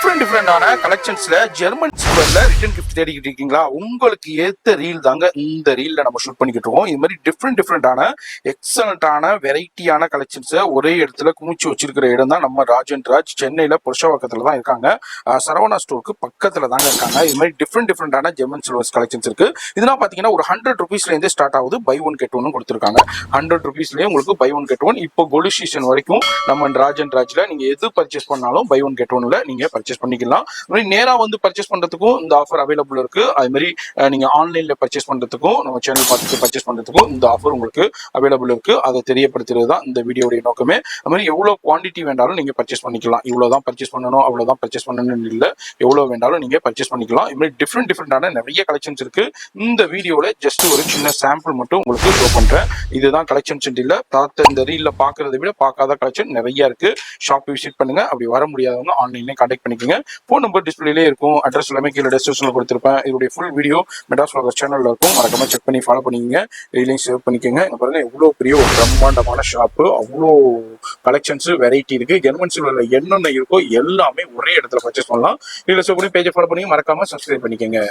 டிஃப்ரெண்டான கலெக்ஷன்ஸ்ல German சில்வர்ல return gift தேடிக்கிட்டு இருக்கீங்களா? உங்களுக்கு ஏத்த ரீல் தாங்க இந்த ரீல்ல நம்ம ஷூட் பண்ணிக்கிட்டு இருக்கோம். இது மாதிரி டிஃப்ரெண்டான எக்ஸலண்டான வெரைட்டியான கலெக்ஷன்ஸ் ஒரே இடத்துல குமிச்சு வச்சிருக்கிற இடம் தான் நம்ம ராஜ் சென்னையில புருஷவாக்கத்துல தான் இருக்காங்க. சரவணா ஸ்டோருக்கு பக்கத்துல தாங்க இருக்காங்க. இது மாதிரி டிஃப்ரெண்டான ஜெர்மன் சில்வர்ஸ் கலெக்ஷன்ஸ் இருக்கு. இதெல்லாம் பாத்தீங்கன்னா ஒரு 100 ருபீஸ்ல இருந்தே ஸ்டார்ட் ஆகுது. பை ஒன் கெட் ஒன்னு கொடுத்துருக்காங்க. 100 ருபீஸ்லயே உங்களுக்கு பை ஒன் கெட் ஒன். இப்போ கோல்டு சீசன் வரைக்கும் நம்ம ராஜ்ல நீங்க எது பர்ச்சேஸ் பண்ணாலும் பை ஒன் கெட் ஒன்ல நீங்க பர்ச்சேஸ் பண்ணிக்கலாம். நேரா வந்து பர்ச்சேஸ் பண்றதுக்கும் இந்த ஆஃபர் அவைலபிள் இருக்கு. அது மாதிரி நீங்க ஆன்லைன்ல பர்ச்சேஸ் பண்றதுக்கும் நம்ம சேனல் பார்த்துட்டு பர்ச்சேஸ் பண்றதுக்கும் இந்த ஆஃபர் உங்களுக்கு அவைலபிள் இருக்கு. அதை தெரியப்படுத்துறது தான் இந்த வீடியோடைய நோக்கமே. அது மாதிரி எவ்வளவு குவான்டிட்டி வேண்டாலும் நீங்க பர்ச்சேஸ் பண்ணிக்கலாம். இவ்வளவுதான் பர்ச்சேஸ் பண்ணணும் அவ்வளவுதான் பர்ச்சேஸ் பண்ணணும்னு இல்லை, எவ்வளவு வேண்டாலும் நீங்க பர்ச்சேஸ் பண்ணிக்கலாம். இது மாதிரி டிஃப்ரெண்டான நிறைய கலெக்ஷன்ஸ் இருக்கு. இந்த வீடியோல ஜஸ்ட் ஒரு சின்ன சாம்பிள் மட்டும் உங்களுக்கு ஷோ பண்றேன். இதுதான் கலெக்ஷன்ஸ் இல்ல, பார்த்த இந்த ரீல்ல பாக்குறதை விட பார்க்காத கலெக்ஷன் நிறைய இருக்கு. ஷாப் விசிட் பண்ணுங்க. அப்படி வர முடியாதவங்க ஆன்லைன்ல கான்டாக்ட் பண்ணிக்கோங்க. போன் நம்பர் டிஸ்பிளேலே இருக்கும். அட்ரஸ் எல்லாமே கீழே டிஸ்கிரிப்ஷன்ல கொடுத்துருப்பேன். இதோடைய ஃபுல் வீடியோ மெட்ராஸ் vloggers சேனல்ல இருக்கும். மறக்காம செக் பண்ணி ஃபாலோ பண்ணிக்கங்க. ரீலையும் சேவ் பண்ணிக்கோங்க. பாருங்க எவ்வளவு பெரிய ஒரு பிரம்மாண்டமான ஷாப்பு, அவ்வளோ கலெக்ஷன்ஸ் வெரைட்டி இருக்கு. ஜெர்மன் சில்வர்ல என்னென்ன இருக்கோ எல்லாமே ஒரே இடத்துல பர்ச்சேஸ் பண்ணலாம். இதுல சேவ் பண்ணி பேஜை ஃபாலோ பண்ணி மறக்காம சப்ஸ்கிரைப் பண்ணிக்கோங்க.